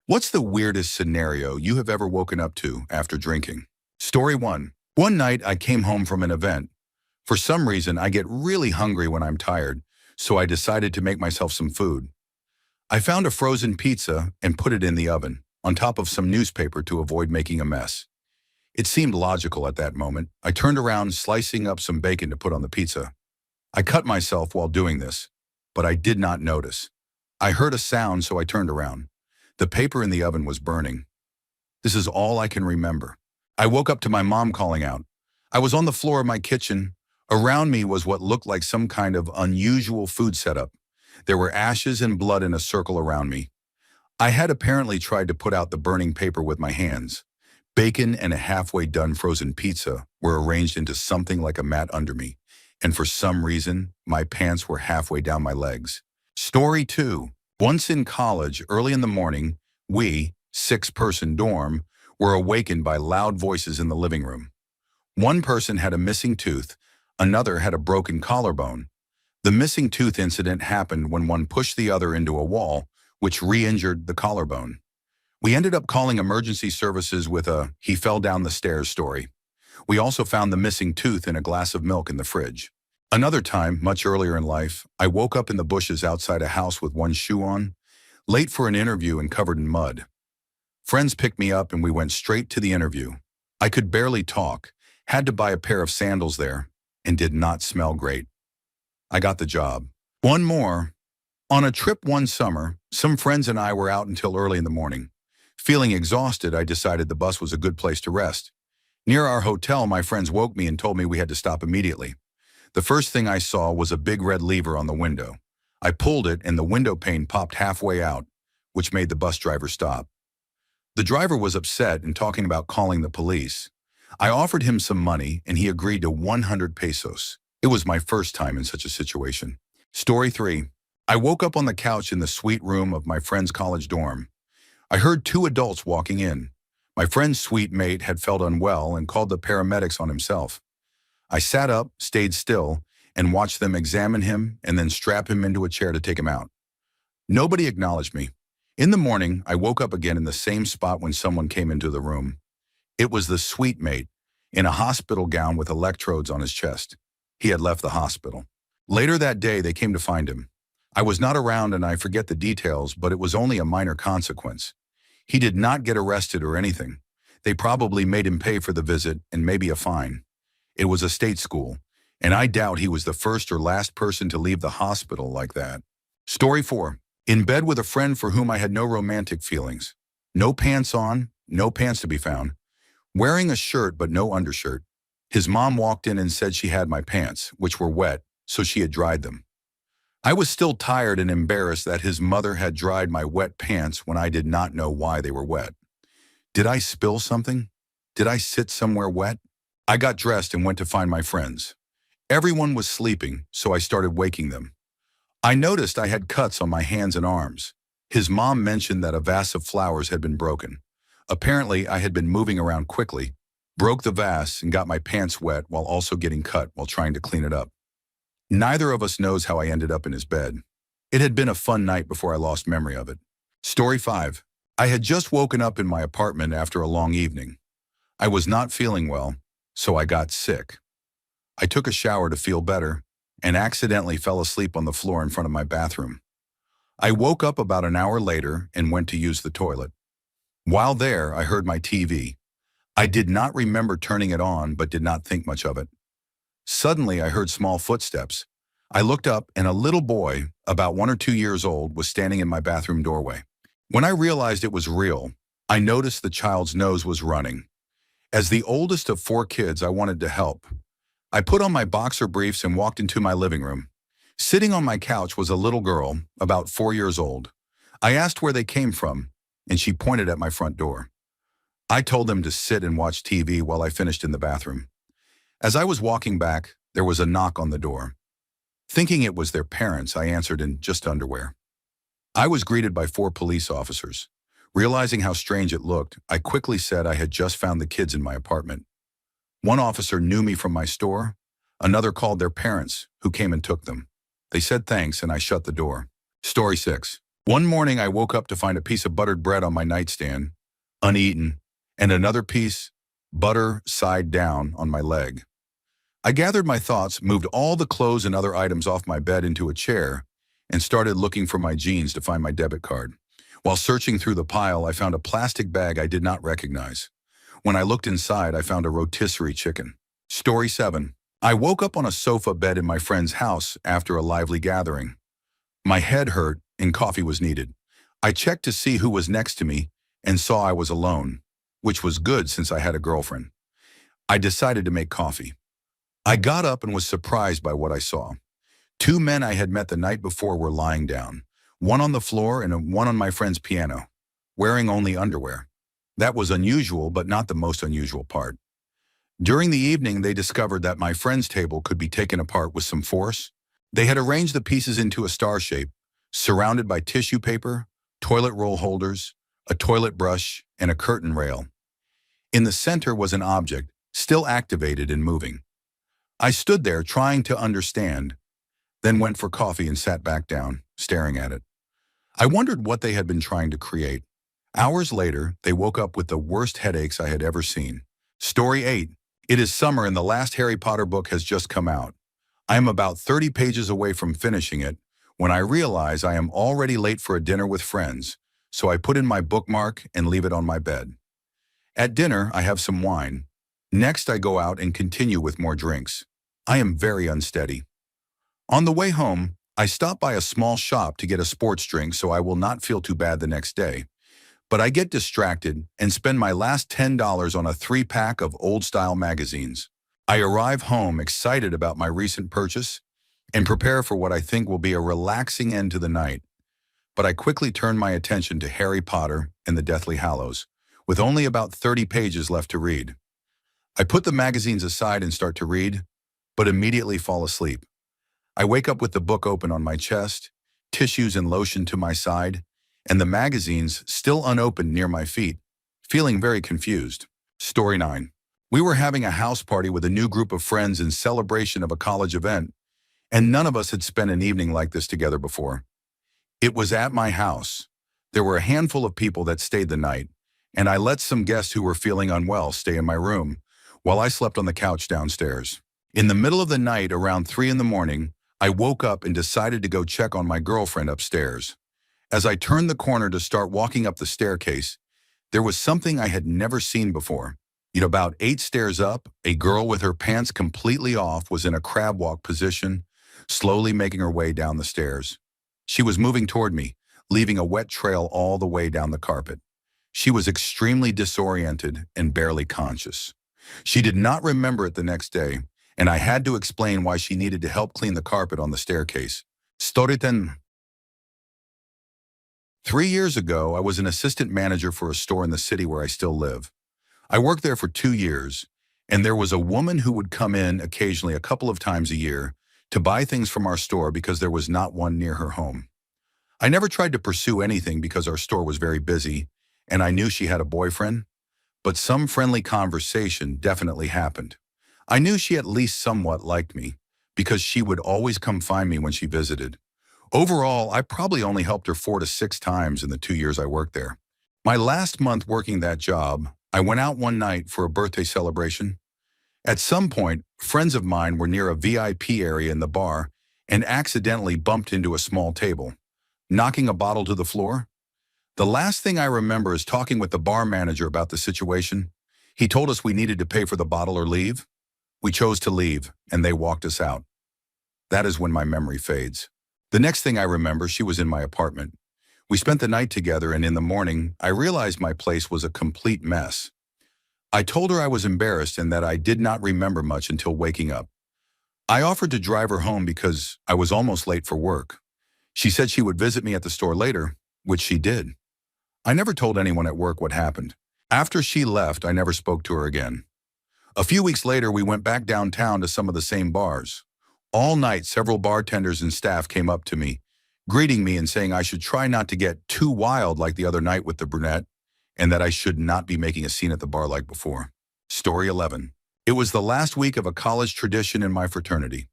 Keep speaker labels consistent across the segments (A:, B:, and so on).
A: What's the weirdest scenario you have ever woken up to after drinking? Story 1. One night I came home from an event. For some reason, I get really hungry when I'm tired, so I decided to make myself some food. I found a frozen pizza and put it in the oven, on top of some newspaper to avoid making a mess. It seemed logical at that moment. I turned around, slicing up some bacon to put on the pizza. I cut myself while doing this, but I did not notice. I heard a sound, so I turned around. The paper in the oven was burning. This is all I can remember. I woke up to my mom calling out. I was on the floor of my kitchen. Around me was what looked like some kind of unusual food setup. There were ashes and blood in a circle around me. I had apparently tried to put out the burning paper with my hands. Bacon and a halfway done frozen pizza were arranged into something like a mat under me, and for some reason, my pants were halfway down my legs. Story 2. Once in college, early in the morning, we, six-person dorm, were awakened by loud voices in the living room. One person had a missing tooth, another had a broken collarbone. The missing tooth incident happened when one pushed the other into a wall, which re-injured the collarbone. We ended up calling emergency services with a "he fell down the stairs" story. We also found the missing tooth in a glass of milk in the fridge. Another time, much earlier in life, I woke up in the bushes outside a house with one shoe on, late for an interview and covered in mud. Friends picked me up and we went straight to the interview. I could barely talk, had to buy a pair of sandals there, and did not smell great. I got the job. One more. On a trip one summer, some friends and I were out until early in the morning. Feeling exhausted, I decided the bus was a good place to rest. Near our hotel, my friends woke me and told me we had to stop immediately. The first thing I saw was a big red lever on the window. I pulled it and the window pane popped halfway out, which made the bus driver stop. The driver was upset and talking about calling the police. I offered him some money and he agreed to 100 pesos. It was my first time in such a situation. Story 3. I woke up on the couch in the suite room of my friend's college dorm. I heard two adults walking in. My friend's suite mate had felt unwell and called the paramedics on himself. I sat up, stayed still, and watched them examine him and then strap him into a chair to take him out. Nobody acknowledged me. In the morning, I woke up again in the same spot when someone came into the room. It was the suite mate, in a hospital gown with electrodes on his chest. He had left the hospital. Later that day, they came to find him. I was not around and I forget the details, but it was only a minor consequence. He did not get arrested or anything. They probably made him pay for the visit and maybe a fine. It was a state school, and I doubt he was the first or last person to leave the hospital like that. Story 4. In bed with a friend for whom I had no romantic feelings. No pants on, no pants to be found. Wearing a shirt but no undershirt. His mom walked in and said she had my pants, which were wet, so she had dried them. I was still tired and embarrassed that his mother had dried my wet pants when I did not know why they were wet. Did I spill something? Did I sit somewhere wet? I got dressed and went to find my friends. Everyone was sleeping, so I started waking them. I noticed I had cuts on my hands and arms. His mom mentioned that a vase of flowers had been broken. Apparently, I had been moving around quickly, broke the vase, and got my pants wet while also getting cut while trying to clean it up. Neither of us knows how I ended up in his bed. It had been a fun night before I lost memory of it. Story 5. I had just woken up in my apartment after a long evening. I was not feeling well, so I got sick. I took a shower to feel better and accidentally fell asleep on the floor in front of my bathroom. I woke up about an hour later and went to use the toilet. While there, I heard my TV. I did not remember turning it on but did not think much of it. Suddenly, I heard small footsteps. I looked up and a little boy, about 1 or 2 years old, was standing in my bathroom doorway. When I realized it was real, I noticed the child's nose was running. As the oldest of 4 kids, I wanted to help. I put on my boxer briefs and walked into my living room. Sitting on my couch was a little girl, about 4 years old. I asked where they came from, and she pointed at my front door. I told them to sit and watch TV while I finished in the bathroom. As I was walking back, there was a knock on the door. Thinking it was their parents, I answered in just underwear. I was greeted by 4 police officers. Realizing how strange it looked, I quickly said I had just found the kids in my apartment. One officer knew me from my store. Another called their parents, who came and took them. They said thanks, and I shut the door. Story 6. One morning, I woke up to find a piece of buttered bread on my nightstand, uneaten, and another piece, butter side down, on my leg. I gathered my thoughts, moved all the clothes and other items off my bed into a chair, and started looking for my jeans to find my debit card. While searching through the pile, I found a plastic bag I did not recognize. When I looked inside, I found a rotisserie chicken. Story 7. I woke up on a sofa bed in my friend's house after a lively gathering. My head hurt and coffee was needed. I checked to see who was next to me and saw I was alone, which was good since I had a girlfriend. I decided to make coffee. I got up and was surprised by what I saw. Two men I had met the night before were lying down, one on the floor and one on my friend's piano, wearing only underwear. That was unusual, but not the most unusual part. During the evening, they discovered that my friend's table could be taken apart with some force. They had arranged the pieces into a star shape, surrounded by tissue paper, toilet roll holders, a toilet brush, and a curtain rail. In the center was an object, still activated and moving. I stood there trying to understand, then went for coffee and sat back down, staring at it. I wondered what they had been trying to create. Hours later, they woke up with the worst headaches I had ever seen. Story 8. It is summer and the last Harry Potter book has just come out. I am about 30 pages away from finishing it when I realize I am already late for a dinner with friends, so I put in my bookmark and leave it on my bed. At dinner, I have some wine. Next, I go out and continue with more drinks. I am very unsteady. On the way home, I stop by a small shop to get a sports drink so I will not feel too bad the next day. But I get distracted and spend my last $10 on a 3-pack of old-style magazines. I arrive home excited about my recent purchase and prepare for what I think will be a relaxing end to the night. But I quickly turn my attention to Harry Potter and the Deathly Hallows, with only about 30 pages left to read. I put the magazines aside and start to read, but immediately fall asleep. I wake up with the book open on my chest, tissues and lotion to my side, and the magazines still unopened near my feet, feeling very confused. Story 9. We were having a house party with a new group of friends in celebration of a college event, and none of us had spent an evening like this together before. It was at my house. There were a handful of people that stayed the night, and I let some guests who were feeling unwell stay in my room, while I slept on the couch downstairs. In the middle of the night, around 3 in the morning, I woke up and decided to go check on my girlfriend upstairs. As I turned the corner to start walking up the staircase, there was something I had never seen before. About 8 stairs up, a girl with her pants completely off was in a crab walk position, slowly making her way down the stairs. She was moving toward me, leaving a wet trail all the way down the carpet. She was extremely disoriented and barely conscious. She did not remember it the next day, and I had to explain why she needed to help clean the carpet on the staircase. Storytime. 3 years ago, I was an assistant manager for a store in the city where I still live. I worked there for 2 years, and there was a woman who would come in occasionally a couple of times a year to buy things from our store because there was not one near her home. I never tried to pursue anything because our store was very busy, and I knew she had a boyfriend, but some friendly conversation definitely happened. I knew she at least somewhat liked me because she would always come find me when she visited. Overall, I probably only helped her 4 to 6 times in the 2 years I worked there. My last month working that job, I went out one night for a birthday celebration. At some point, friends of mine were near a VIP area in the bar and accidentally bumped into a small table, knocking a bottle to the floor. The last thing I remember is talking with the bar manager about the situation. He told us we needed to pay for the bottle or leave. We chose to leave, and they walked us out. That is when my memory fades. The next thing I remember, she was in my apartment. We spent the night together, and in the morning, I realized my place was a complete mess. I told her I was embarrassed and that I did not remember much until waking up. I offered to drive her home because I was almost late for work. She said she would visit me at the store later, which she did. I never told anyone at work what happened. After she left, I never spoke to her again. A few weeks later, we went back downtown to some of the same bars. All night, several bartenders and staff came up to me, greeting me and saying I should try not to get too wild like the other night with the brunette, and that I should not be making a scene at the bar like before. Story 11. It was the last week of a college tradition in my fraternity.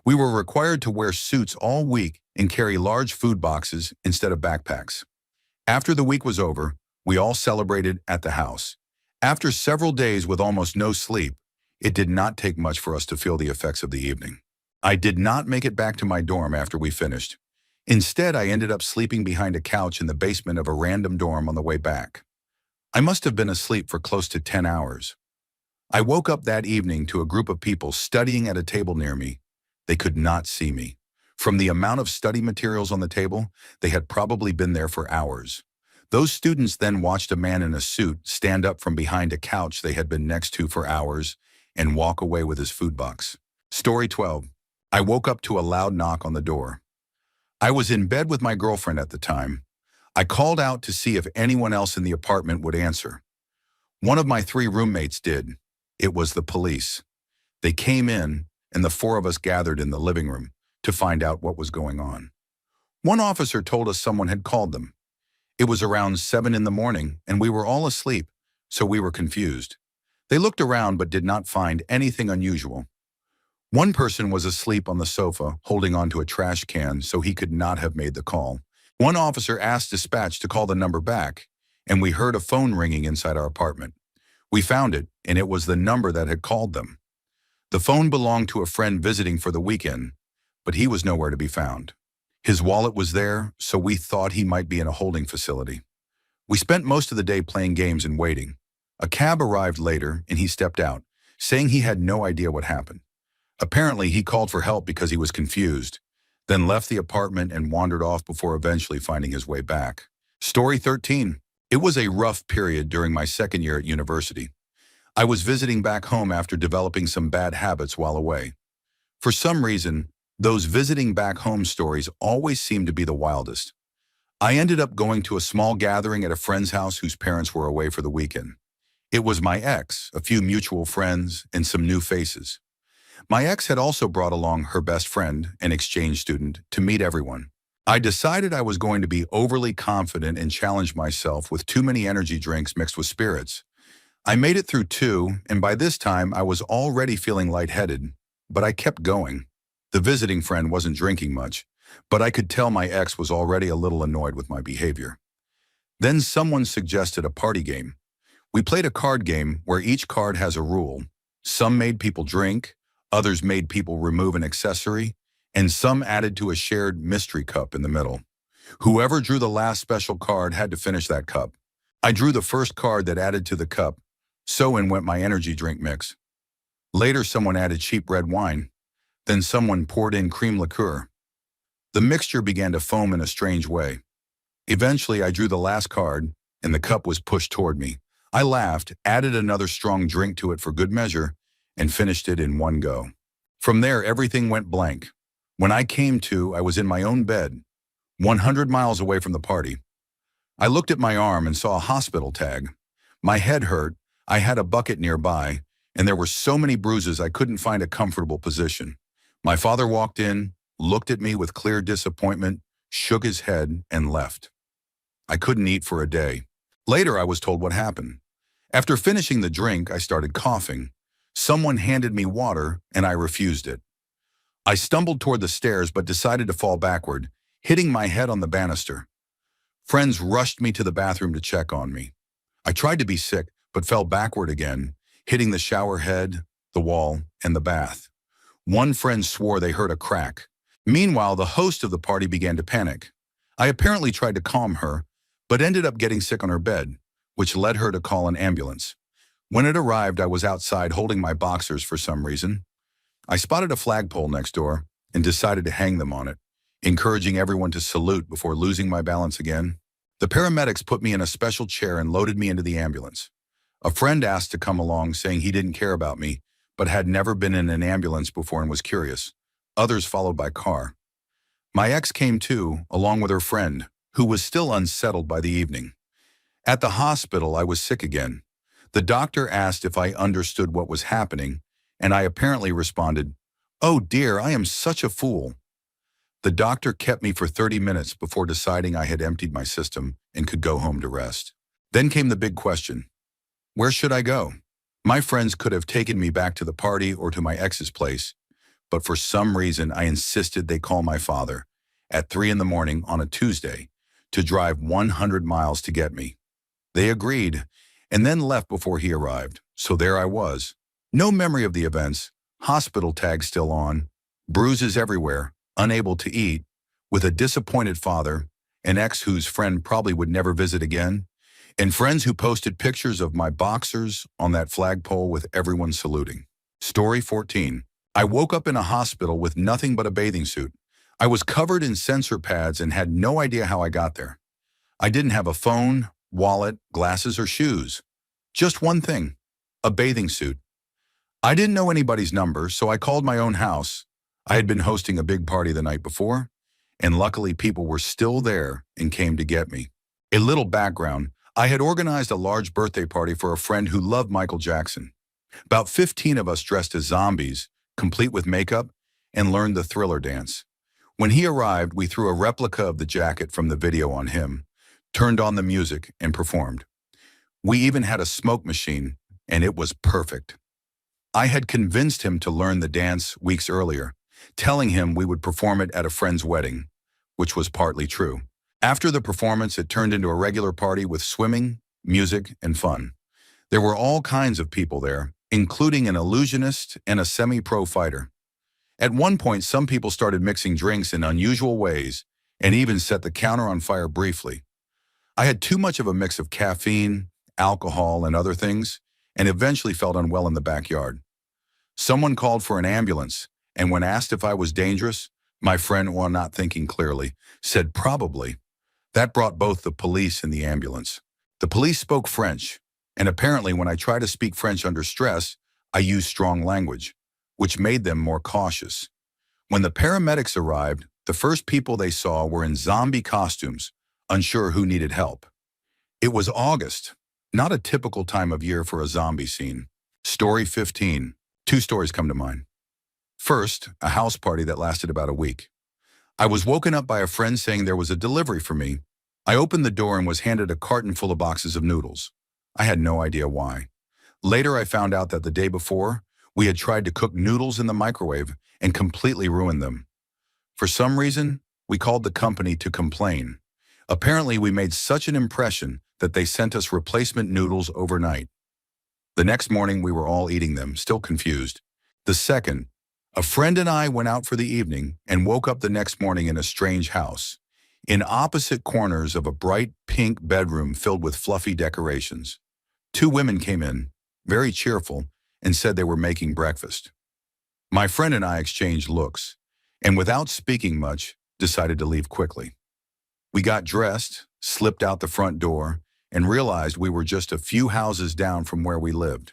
A: We were required to wear suits all week and carry large food boxes instead of backpacks. After the week was over, we all celebrated at the house. After several days with almost no sleep, it did not take much for us to feel the effects of the evening. I did not make it back to my dorm after we finished. Instead, I ended up sleeping behind a couch in the basement of a random dorm on the way back. I must have been asleep for close to 10 hours. I woke up that evening to a group of people studying at a table near me. They could not see me. From the amount of study materials on the table, they had probably been there for hours. Those students then watched a man in a suit stand up from behind a couch they had been next to for hours and walk away with his food box. Story 12. I woke up to a loud knock on the door. I was in bed with my girlfriend at the time. I called out to see if anyone else in the apartment would answer. One of my 3 roommates did. It was the police. They came in, and the 4 of us gathered in the living room to find out what was going on. One officer told us someone had called them. It was around 7 in the morning, and we were all asleep, so we were confused. They looked around but did not find anything unusual. One person was asleep on the sofa, holding onto a trash can, so he could not have made the call. One officer asked dispatch to call the number back, and we heard a phone ringing inside our apartment. We found it, and it was the number that had called them. The phone belonged to a friend visiting for the weekend, but he was nowhere to be found. His wallet was there, so we thought he might be in a holding facility. We spent most of the day playing games and waiting. A cab arrived later, and he stepped out, saying he had no idea what happened. Apparently, he called for help because he was confused, then left the apartment and wandered off before eventually finding his way back. Story 13. It was a rough period during my second year at university. I was visiting back home after developing some bad habits while away. For some reason, those visiting back home stories always seemed to be the wildest. I ended up going to a small gathering at a friend's house whose parents were away for the weekend. It was my ex, a few mutual friends, and some new faces. My ex had also brought along her best friend, an exchange student, to meet everyone. I decided I was going to be overly confident and challenge myself with too many energy drinks mixed with spirits. I made it through 2, and by this time I was already feeling lightheaded, but I kept going. The visiting friend wasn't drinking much, but I could tell my ex was already a little annoyed with my behavior. Then someone suggested a party game. We played a card game where each card has a rule. Some made people drink, others made people remove an accessory, and some added to a shared mystery cup in the middle. Whoever drew the last special card had to finish that cup. I drew the first card that added to the cup, so in went my energy drink mix. Later someone added cheap red wine. Then someone poured in cream liqueur. The mixture began to foam in a strange way. Eventually I drew the last card, and the cup was pushed toward me. I laughed, added another strong drink to it for good measure, and finished it in one go. From there everything went blank. When I came to, I was in my own bed, 100 miles away from the party. I looked at my arm and saw a hospital tag. My head hurt, I had a bucket nearby, and there were so many bruises I couldn't find a comfortable position. My father walked in, looked at me with clear disappointment, shook his head, and left. I couldn't eat for a day. Later I was told what happened. After finishing the drink, I started coughing. Someone handed me water, and I refused it. I stumbled toward the stairs but decided to fall backward, hitting my head on the banister. Friends rushed me to the bathroom to check on me. I tried to be sick but fell backward again, hitting the shower head, the wall, and the bath. One friend swore they heard a crack. Meanwhile, the host of the party began to panic. I apparently tried to calm her, but ended up getting sick on her bed, which led her to call an ambulance. When it arrived, I was outside holding my boxers for some reason. I spotted a flagpole next door and decided to hang them on it, encouraging everyone to salute before losing my balance again. The paramedics put me in a special chair and loaded me into the ambulance. A friend asked to come along, saying he didn't care about me, but had never been in an ambulance before and was curious. Others followed by car. My ex came too, along with her friend, who was still unsettled by the evening. At the hospital, I was sick again. The doctor asked if I understood what was happening, and I apparently responded, "Oh dear, I am such a fool." The doctor kept me for 30 minutes before deciding I had emptied my system and could go home to rest. Then came the big question. Where should I go? My friends could have taken me back to the party or to my ex's place, but for some reason I insisted they call my father at 3 in the morning on a Tuesday to drive 100 miles to get me. They agreed and then left before he arrived, so there I was. No memory of the events, hospital tag still on, bruises everywhere, unable to eat, with a disappointed father, an ex whose friend probably would never visit again, and friends who posted pictures of my boxers on that flagpole with everyone saluting. Story 14. I woke up in a hospital with nothing but a bathing suit. I was covered in sensor pads and had no idea how I got there. I didn't have a phone, wallet, glasses, or shoes. Just one thing, a bathing suit. I didn't know anybody's number, so I called my own house. I had been hosting a big party the night before, and luckily people were still there and came to get me. A little background, I had organized a large birthday party for a friend who loved Michael Jackson. About 15 of us dressed as zombies, complete with makeup, and learned the Thriller dance. When he arrived, we threw a replica of the jacket from the video on him, turned on the music, and performed. We even had a smoke machine, and it was perfect. I had convinced him to learn the dance weeks earlier, telling him we would perform it at a friend's wedding, which was partly true. After the performance, it turned into a regular party with swimming, music, and fun. There were all kinds of people there, including an illusionist and a semi-pro fighter. At one point, some people started mixing drinks in unusual ways and even set the counter on fire briefly. I had too much of a mix of caffeine, alcohol, and other things, and eventually felt unwell in the backyard. Someone called for an ambulance, and when asked if I was dangerous, my friend, while not thinking clearly, said probably. That brought both the police and the ambulance. The police spoke French, and apparently when I tried to speak French under stress, I used strong language, which made them more cautious. When the paramedics arrived, the first people they saw were in zombie costumes, unsure who needed help. It was August, not a typical time of year for a zombie scene. Story 15. Two stories come to mind. First, a house party that lasted about a week. I was woken up by a friend saying there was a delivery for me. I opened the door and was handed a carton full of boxes of noodles. I had no idea why. Later, I found out that the day before, we had tried to cook noodles in the microwave and completely ruined them. For some reason, we called the company to complain. Apparently, we made such an impression that they sent us replacement noodles overnight. The next morning, we were all eating them, still confused. The second, a friend and I went out for the evening and woke up the next morning in a strange house, in opposite corners of a bright pink bedroom filled with fluffy decorations. Two women came in, very cheerful, and said they were making breakfast. My friend and I exchanged looks, and without speaking much, decided to leave quickly. We got dressed, slipped out the front door, and realized we were just a few houses down from where we lived.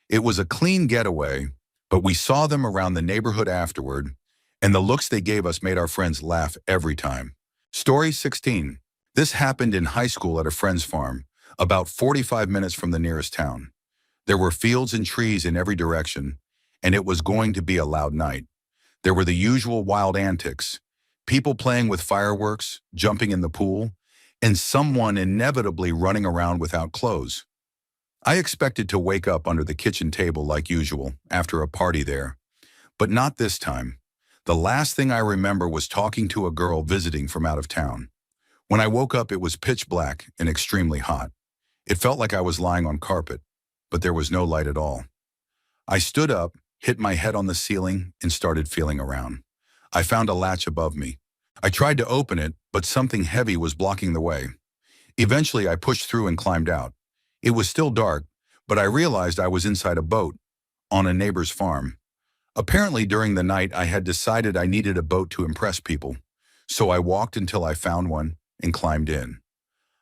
A: It was a clean getaway, but we saw them around the neighborhood afterward, and the looks they gave us made our friends laugh every time. Story 16. This happened in high school at a friend's farm, about 45 minutes from the nearest town. There were fields and trees in every direction, and it was going to be a loud night. There were the usual wild antics, people playing with fireworks, jumping in the pool, and someone inevitably running around without clothes. I expected to wake up under the kitchen table like usual after a party there, but not this time. The last thing I remember was talking to a girl visiting from out of town. When I woke up, it was pitch black and extremely hot. It felt like I was lying on carpet, but there was no light at all. I stood up, hit my head on the ceiling, and started feeling around. I found a latch above me. I tried to open it, but something heavy was blocking the way. Eventually, I pushed through and climbed out. It was still dark, but I realized I was inside a boat on a neighbor's farm. Apparently, during the night, I had decided I needed a boat to impress people, so I walked until I found one and climbed in.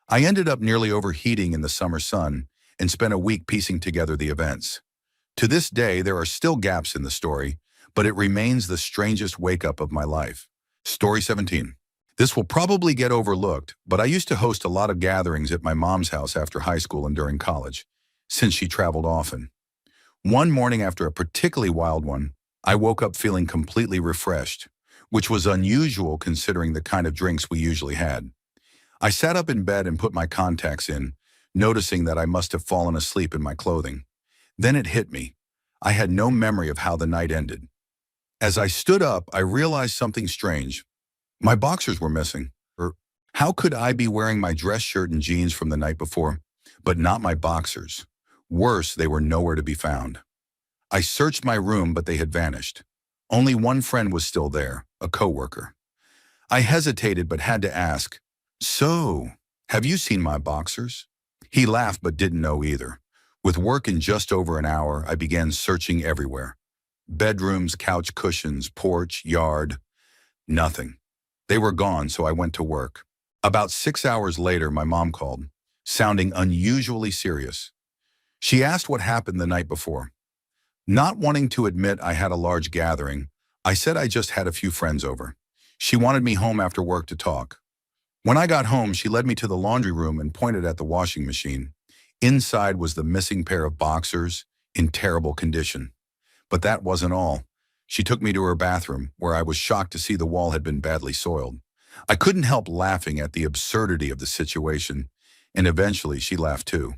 A: I ended up nearly overheating in the summer sun and spent a week piecing together the events. To this day, there are still gaps in the story, but it remains the strangest wake-up of my life. Story 17. This will probably get overlooked, but I used to host a lot of gatherings at my mom's house after high school and during college, since she traveled often. One morning after a particularly wild one, I woke up feeling completely refreshed, which was unusual considering the kind of drinks we usually had. I sat up in bed and put my contacts in, noticing that I must have fallen asleep in my clothing. Then it hit me. I had no memory of how the night ended. As I stood up, I realized something strange. My boxers were missing. How could I be wearing my dress shirt and jeans from the night before, but not my boxers? Worse, they were nowhere to be found. I searched my room, but they had vanished. Only one friend was still there, a coworker. I hesitated but had to ask, "So, have you seen my boxers?" He laughed but didn't know either. With work in just over an hour, I began searching everywhere. Bedrooms, couch cushions, porch, yard, nothing. They were gone, so I went to work. About 6 hours later, my mom called, sounding unusually serious. She asked what happened the night before. Not wanting to admit I had a large gathering, I said I just had a few friends over. She wanted me home after work to talk. When I got home, she led me to the laundry room and pointed at the washing machine. Inside was the missing pair of boxers, in terrible condition. But that wasn't all. She took me to her bathroom, where I was shocked to see the wall had been badly soiled. I couldn't help laughing at the absurdity of the situation, and eventually she laughed too.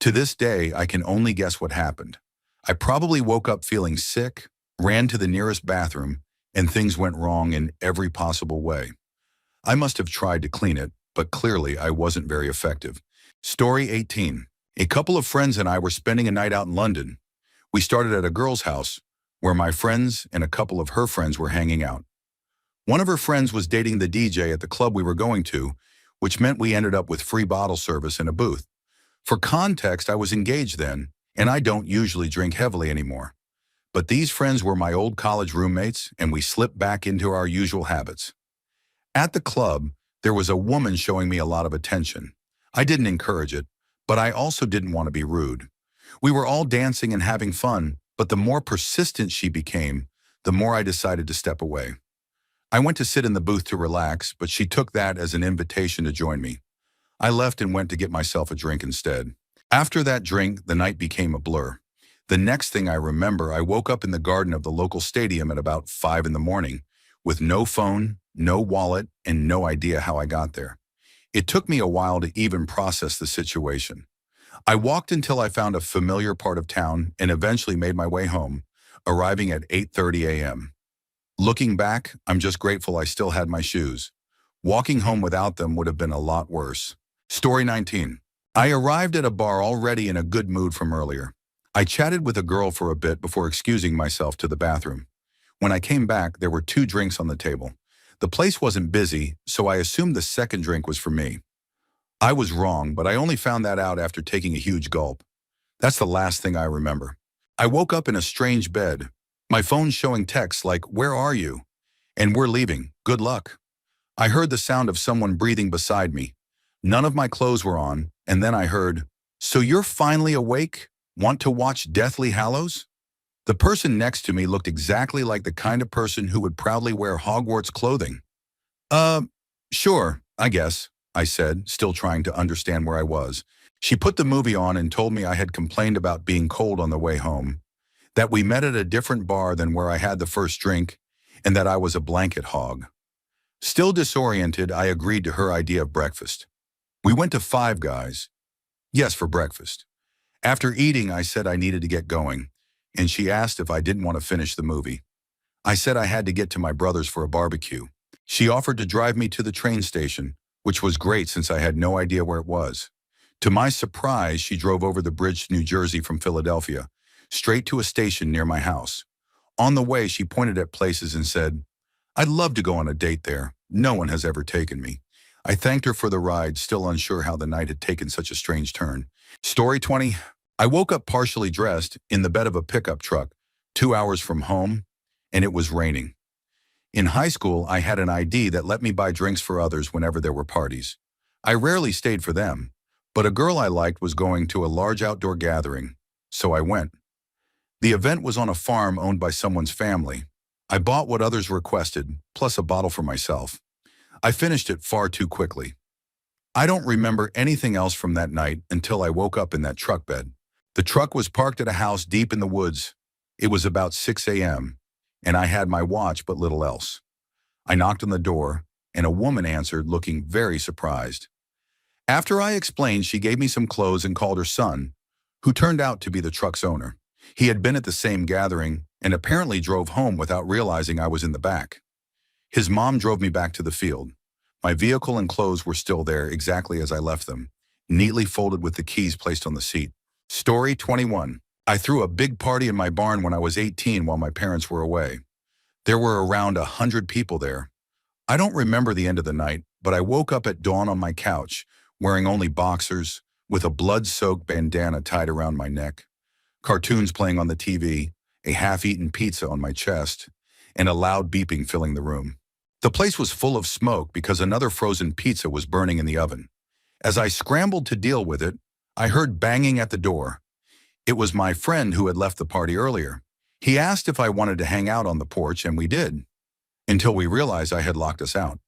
A: To this day, I can only guess what happened. I probably woke up feeling sick, ran to the nearest bathroom, and things went wrong in every possible way. I must have tried to clean it, but clearly I wasn't very effective. Story 18. A couple of friends and I were spending a night out in London. We started at a girl's house, where my friends and a couple of her friends were hanging out. One of her friends was dating the DJ at the club we were going to, which meant we ended up with free bottle service in a booth. For context, I was engaged then, and I don't usually drink heavily anymore. But these friends were my old college roommates, and we slipped back into our usual habits. At the club, there was a woman showing me a lot of attention. I didn't encourage it, but I also didn't want to be rude. We were all dancing and having fun, but the more persistent she became, the more I decided to step away. I went to sit in the booth to relax, but she took that as an invitation to join me. I left and went to get myself a drink instead. After that drink, the night became a blur. The next thing I remember, I woke up in the garden of the local stadium at about 5 in the morning, with no phone, no wallet, and no idea how I got there. It took me a while to even process the situation. I walked until I found a familiar part of town and eventually made my way home, arriving at 8:30 a.m. Looking back, I'm just grateful I still had my shoes. Walking home without them would have been a lot worse. Story 19. I arrived at a bar already in a good mood from earlier. I chatted with a girl for a bit before excusing myself to the bathroom. When I came back, there were 2 drinks on the table. The place wasn't busy, so I assumed the second drink was for me. I was wrong, but I only found that out after taking a huge gulp. That's the last thing I remember. I woke up in a strange bed, my phone showing texts like, "Where are you?" and "We're leaving. Good luck." I heard the sound of someone breathing beside me. None of my clothes were on, and then I heard, "So you're finally awake? Want to watch Deathly Hallows?" The person next to me looked exactly like the kind of person who would proudly wear Hogwarts clothing. Uh, sure, I guess," I said, still trying to understand where I was. She put the movie on and told me I had complained about being cold on the way home, that we met at a different bar than where I had the first drink, and that I was a blanket hog. Still disoriented, I agreed to her idea of breakfast. We went to Five Guys. Yes, for breakfast. After eating, I said I needed to get going, and she asked if I didn't want to finish the movie. I said I had to get to my brother's for a barbecue. She offered to drive me to the train station, which was great since I had no idea where it was. To my surprise, she drove over the bridge to New Jersey from Philadelphia, straight to a station near my house. On the way, she pointed at places and said, "I'd love to go on a date there. No one has ever taken me." I thanked her for the ride, still unsure how the night had taken such a strange turn. Story 20. I woke up partially dressed in the bed of a pickup truck, 2 hours from home, and it was raining. In high school, I had an ID that let me buy drinks for others whenever there were parties. I rarely stayed for them, but a girl I liked was going to a large outdoor gathering, so I went. The event was on a farm owned by someone's family. I bought what others requested, plus a bottle for myself. I finished it far too quickly. I don't remember anything else from that night until I woke up in that truck bed. The truck was parked at a house deep in the woods. It was about 6 a.m., and I had my watch but little else. I knocked on the door, and a woman answered, looking very surprised. After I explained, she gave me some clothes and called her son, who turned out to be the truck's owner. He had been at the same gathering and apparently drove home without realizing I was in the back. His mom drove me back to the field. My vehicle and clothes were still there exactly as I left them, neatly folded with the keys placed on the seat. Story 21. I threw a big party in my barn when I was 18 while my parents were away. There were around 100 people there. I don't remember the end of the night, but I woke up at dawn on my couch, wearing only boxers, with a blood-soaked bandana tied around my neck, cartoons playing on the TV, a half-eaten pizza on my chest, and a loud beeping filling the room. The place was full of smoke because another frozen pizza was burning in the oven. As I scrambled to deal with it, I heard banging at the door. It was my friend who had left the party earlier. He asked if I wanted to hang out on the porch, and we did, until we realized I had locked us out.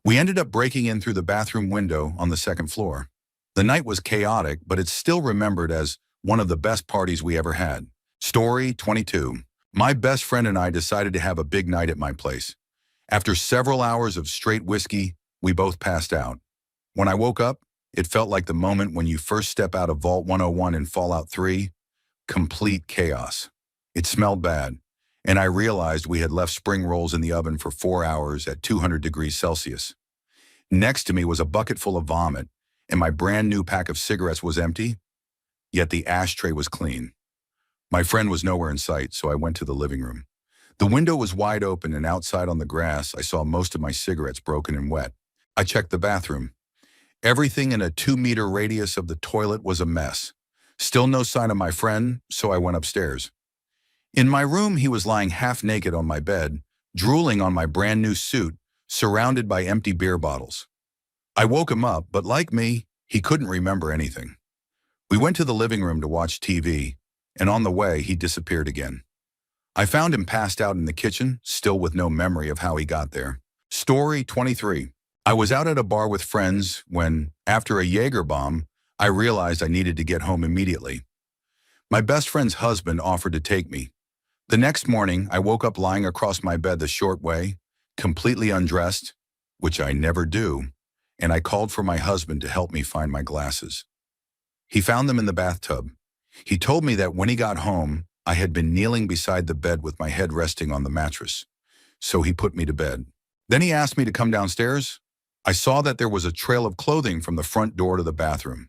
A: We ended up breaking in through the bathroom window on the second floor. The night was chaotic, but it's still remembered as one of the best parties we ever had. Story 22. My best friend and I decided to have a big night at my place. After several hours of straight whiskey, we both passed out. When I woke up, it felt like the moment when you first step out of Vault 101 in Fallout 3. Complete chaos. It smelled bad, and I realized we had left spring rolls in the oven for 4 hours at 200 degrees Celsius. Next to me was a bucket full of vomit, and my brand new pack of cigarettes was empty, yet the ashtray was clean. My friend was nowhere in sight, so I went to the living room. The window was wide open, and outside on the grass, I saw most of my cigarettes broken and wet. I checked the bathroom. Everything in a 2-meter radius of the toilet was a mess. Still no sign of my friend, so I went upstairs. In my room, he was lying half naked on my bed, drooling on my brand new suit, surrounded by empty beer bottles. I woke him up, but like me, he couldn't remember anything. We went to the living room to watch TV, and on the way, he disappeared again. I found him passed out in the kitchen, still with no memory of how he got there. Story 23. I was out at a bar with friends when, after a Jaeger bomb, I realized I needed to get home immediately. My best friend's husband offered to take me. The next morning, I woke up lying across my bed the short way, completely undressed, which I never do, and I called for my husband to help me find my glasses. He found them in the bathtub. He told me that when he got home, I had been kneeling beside the bed with my head resting on the mattress, so he put me to bed. Then he asked me to come downstairs. I saw that there was a trail of clothing from the front door to the bathroom.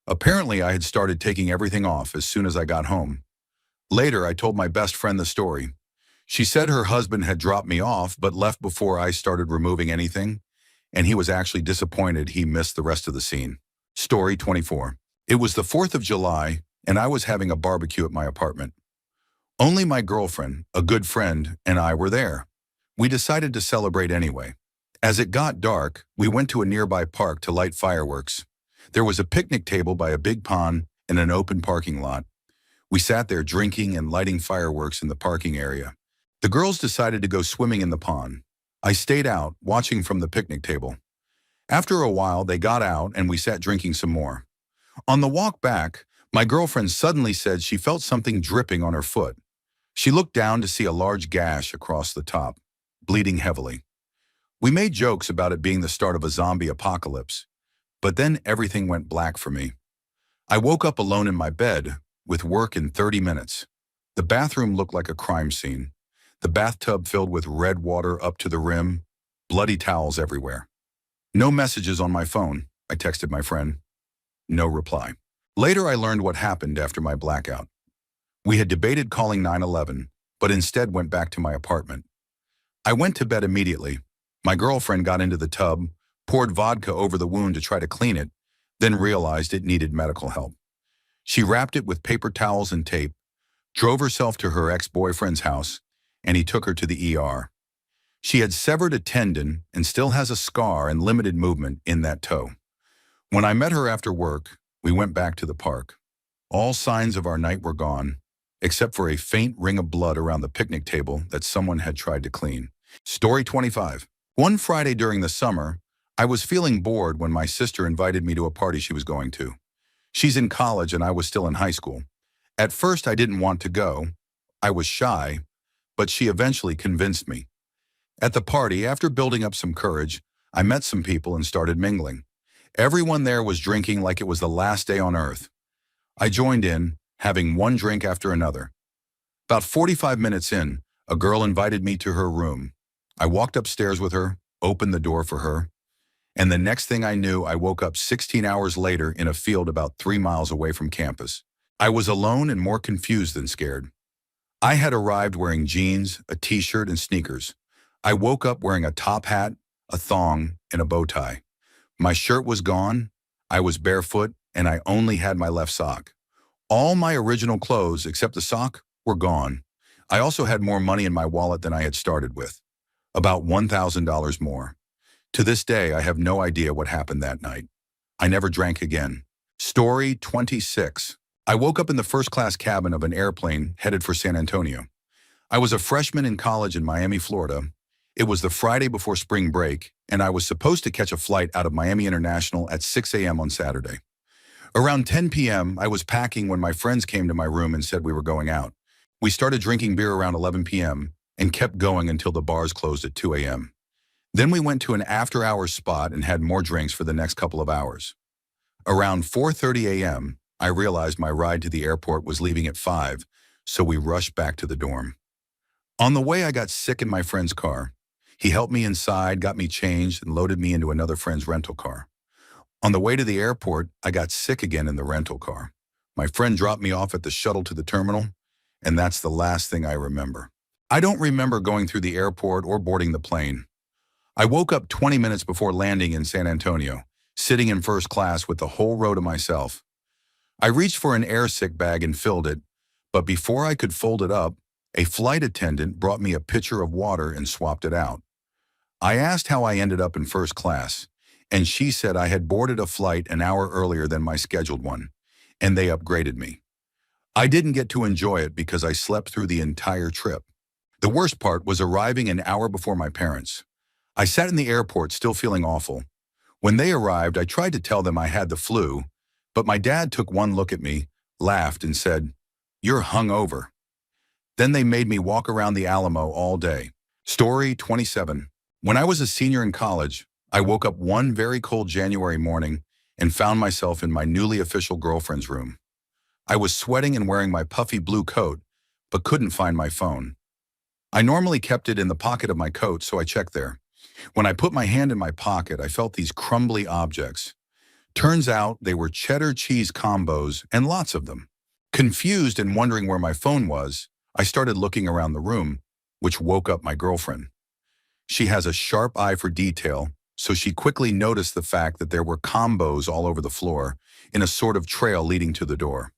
A: Apparently, I had started taking everything off as soon as I got home. Later, I told my best friend the story. She said her husband had dropped me off but left before I started removing anything, and he was actually disappointed he missed the rest of the scene. Story 24. It was the 4th of July, and I was having a barbecue at my apartment. Only my girlfriend, a good friend, and I were there. We decided to celebrate anyway. As it got dark, we went to a nearby park to light fireworks. There was a picnic table by a big pond and an open parking lot. We sat there drinking and lighting fireworks in the parking area. The girls decided to go swimming in the pond. I stayed out, watching from the picnic table. After a while, they got out and we sat drinking some more. On the walk back, my girlfriend suddenly said she felt something dripping on her foot. She looked down to see a large gash across the top, bleeding heavily. We made jokes about it being the start of a zombie apocalypse, but then everything went black for me. I woke up alone in my bed, with work in 30 minutes. The bathroom looked like a crime scene. The bathtub filled with red water up to the rim, bloody towels everywhere. No messages on my phone, I texted my friend. No reply. Later I learned what happened after my blackout. We had debated calling 911, but instead went back to my apartment. I went to bed immediately. My girlfriend got into the tub, poured vodka over the wound to try to clean it, then realized it needed medical help. She wrapped it with paper towels and tape, drove herself to her ex-boyfriend's house, and he took her to the ER. She had severed a tendon and still has a scar and limited movement in that toe. When I met her after work, we went back to the park. All signs of our night were gone, except for a faint ring of blood around the picnic table that someone had tried to clean. Story 25. One Friday during the summer, I was feeling bored when my sister invited me to a party she was going to. She's in college and I was still in high school. At first, I didn't want to go. I was shy, but she eventually convinced me. At the party, after building up some courage, I met some people and started mingling. Everyone there was drinking like it was the last day on earth. I joined in, having one drink after another. About 45 minutes in, a girl invited me to her room. I walked upstairs with her, opened the door for her, and the next thing I knew, I woke up 16 hours later in a field about 3 miles away from campus. I was alone and more confused than scared. I had arrived wearing jeans, a t-shirt, and sneakers. I woke up wearing a top hat, a thong, and a bow tie. My shirt was gone, I was barefoot, and I only had my left sock. All my original clothes, except the sock, were gone. I also had more money in my wallet than I had started with, about $1,000 more. To this day, I have no idea what happened that night. I never drank again. Story 26. I woke up in the first-class cabin of an airplane headed for San Antonio. I was a freshman in college in Miami, Florida. It was the Friday before spring break, and I was supposed to catch a flight out of Miami International at 6 a.m. on Saturday. Around 10 p.m., I was packing when my friends came to my room and said we were going out. We started drinking beer around 11 p.m. and kept going until the bars closed at 2 a.m. Then we went to an after-hours spot and had more drinks for the next couple of hours. Around 4:30 a.m., I realized my ride to the airport was leaving at 5, so we rushed back to the dorm. On the way, I got sick in my friend's car. He helped me inside, got me changed, and loaded me into another friend's rental car. On the way to the airport, I got sick again in the rental car. My friend dropped me off at the shuttle to the terminal, and that's the last thing I remember. I don't remember going through the airport or boarding the plane. I woke up 20 minutes before landing in San Antonio, sitting in first class with the whole row to myself. I reached for an airsick bag and filled it, but before I could fold it up, a flight attendant brought me a pitcher of water and swapped it out. I asked how I ended up in first class, and she said I had boarded a flight an hour earlier than my scheduled one, and they upgraded me. I didn't get to enjoy it because I slept through the entire trip. The worst part was arriving an hour before my parents. I sat in the airport still feeling awful. When they arrived, I tried to tell them I had the flu, but my dad took one look at me, laughed, and said, "You're hungover." Then they made me walk around the Alamo all day. Story 27. When I was a senior in college, I woke up one very cold January morning and found myself in my newly official girlfriend's room. I was sweating and wearing my puffy blue coat, but couldn't find my phone. I normally kept it in the pocket of my coat, so I checked there. When I put my hand in my pocket, I felt these crumbly objects. Turns out they were cheddar cheese combos, and lots of them. Confused and wondering where my phone was, I started looking around the room, which woke up my girlfriend. She has a sharp eye for detail, so she quickly noticed the fact that there were combos all over the floor in a sort of trail leading to the door.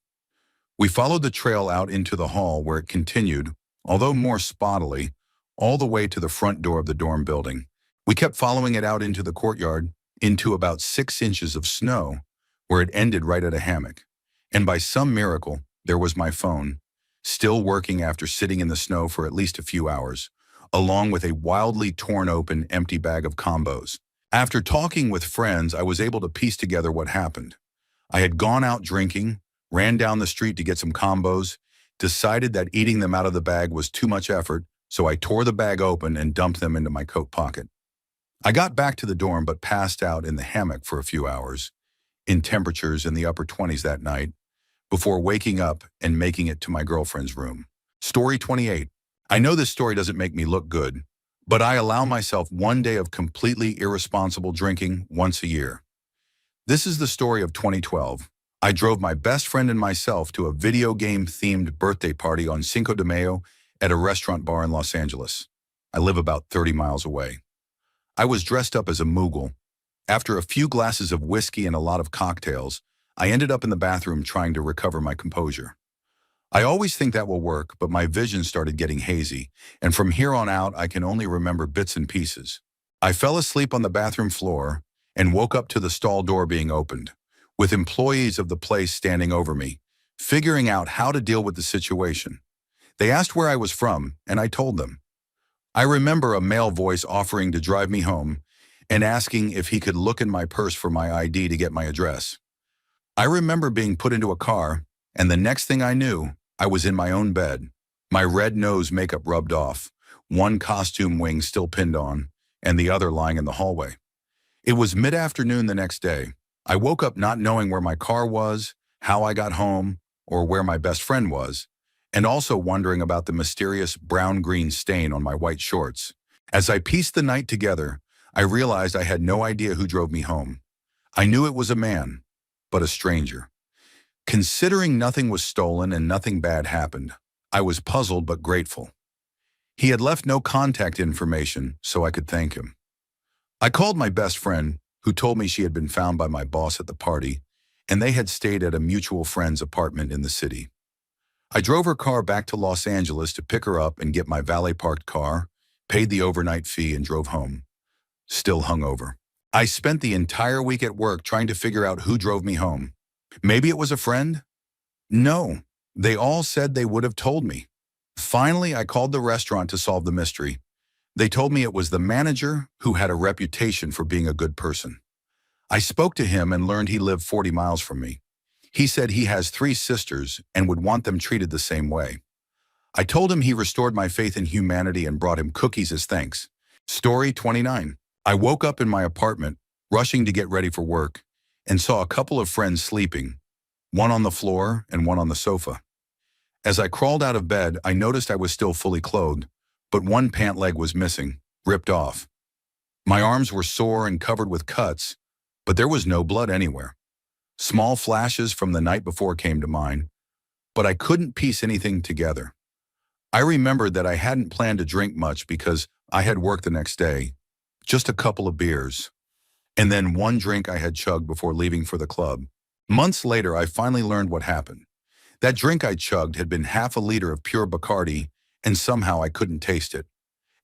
A: We followed the trail out into the hall where it continued, although more spottily, all the way to the front door of the dorm building. We kept following it out into the courtyard, into about 6 inches of snow, where it ended right at a hammock. And by some miracle, there was my phone, still working after sitting in the snow for at least a few hours, along with a wildly torn open empty bag of combos. After talking with friends, I was able to piece together what happened. I had gone out drinking, ran down the street to get some combos, decided that eating them out of the bag was too much effort, so I tore the bag open and dumped them into my coat pocket. I got back to the dorm but passed out in the hammock for a few hours, in temperatures in the upper 20s that night, before waking up and making it to my girlfriend's room. Story 28. I know this story doesn't make me look good, but I allow myself one day of completely irresponsible drinking once a year. This is the story of 2012. I drove my best friend and myself to a video game-themed birthday party on Cinco de Mayo at a restaurant bar in Los Angeles. I live about 30 miles away. I was dressed up as a Mughal. After a few glasses of whiskey and a lot of cocktails, I ended up in the bathroom trying to recover my composure. I always think that will work, but my vision started getting hazy, and from here on out, I can only remember bits and pieces. I fell asleep on the bathroom floor and woke up to the stall door being opened, with employees of the place standing over me, figuring out how to deal with the situation. They asked where I was from, and I told them. I remember a male voice offering to drive me home and asking if he could look in my purse for my ID to get my address. I remember being put into a car, and the next thing I knew, I was in my own bed, my red nose makeup rubbed off, one costume wing still pinned on, and the other lying in the hallway. It was mid-afternoon the next day. I woke up not knowing where my car was, how I got home, or where my best friend was, and also wondering about the mysterious brown-green stain on my white shorts. As I pieced the night together, I realized I had no idea who drove me home. I knew it was a man, but a stranger. Considering nothing was stolen and nothing bad happened, I was puzzled but grateful. He had left no contact information, so I could thank him. I called my best friend, who told me she had been found by my boss at the party, and they had stayed at a mutual friend's apartment in the city. I drove her car back to Los Angeles to pick her up and get my valet-parked car, paid the overnight fee, and drove home, still hungover. I spent the entire week at work trying to figure out who drove me home. Maybe it was a friend? No, they all said they would have told me. Finally, I called the restaurant to solve the mystery. They told me it was the manager who had a reputation for being a good person. I spoke to him and learned he lived 40 miles from me. He said he has 3 sisters and would want them treated the same way. I told him he restored my faith in humanity and brought him cookies as thanks. Story 29. I woke up in my apartment, rushing to get ready for work, and saw a couple of friends sleeping, one on the floor and one on the sofa. As I crawled out of bed, I noticed I was still fully clothed, but one pant leg was missing, ripped off. My arms were sore and covered with cuts, but there was no blood anywhere. Small flashes from the night before came to mind, but I couldn't piece anything together. I remembered that I hadn't planned to drink much because I had work the next day, just a couple of beers, and then one drink I had chugged before leaving for the club. Months later, I finally learned what happened. That drink I chugged had been half a liter of pure Bacardi, and somehow I couldn't taste it.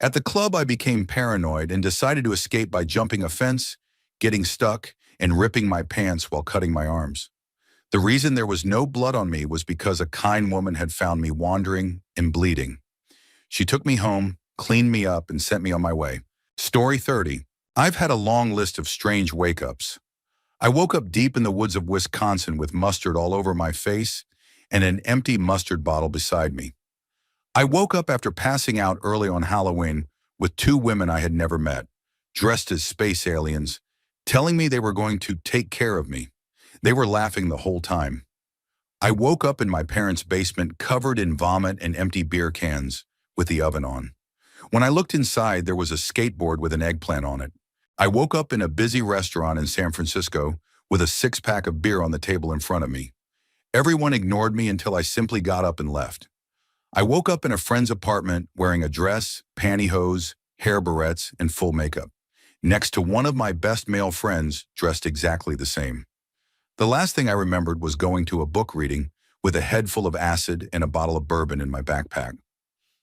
A: At the club, I became paranoid and decided to escape by jumping a fence, getting stuck, and ripping my pants while cutting my arms. The reason there was no blood on me was because a kind woman had found me wandering and bleeding. She took me home, cleaned me up, and sent me on my way. Story 30. I've had a long list of strange wake-ups. I woke up deep in the woods of Wisconsin with mustard all over my face and an empty mustard bottle beside me. I woke up after passing out early on Halloween with 2 women I had never met, dressed as space aliens, telling me they were going to take care of me. They were laughing the whole time. I woke up in my parents' basement covered in vomit and empty beer cans with the oven on. When I looked inside, there was a skateboard with an eggplant on it. I woke up in a busy restaurant in San Francisco with a 6-pack of beer on the table in front of me. Everyone ignored me until I simply got up and left. I woke up in a friend's apartment wearing a dress, pantyhose, hair barrettes, and full makeup, next to one of my best male friends dressed exactly the same. The last thing I remembered was going to a book reading with a head full of acid and a bottle of bourbon in my backpack.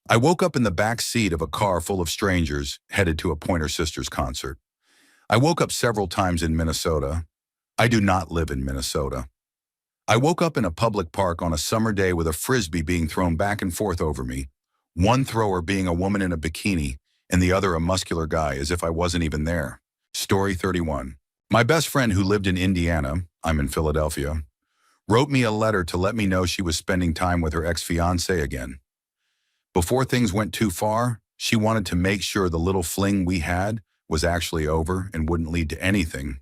A: I woke up in the back seat of a car full of strangers headed to a Pointer Sisters concert. I woke up several times in Minnesota. I do not live in Minnesota. I woke up in a public park on a summer day with a frisbee being thrown back and forth over me, one thrower being a woman in a bikini and the other a muscular guy, as if I wasn't even there. Story 31. My best friend who lived in Indiana, I'm in Philadelphia, wrote me a letter to let me know she was spending time with her ex-fiancé again. Before things went too far, she wanted to make sure the little fling we had was actually over and wouldn't lead to anything.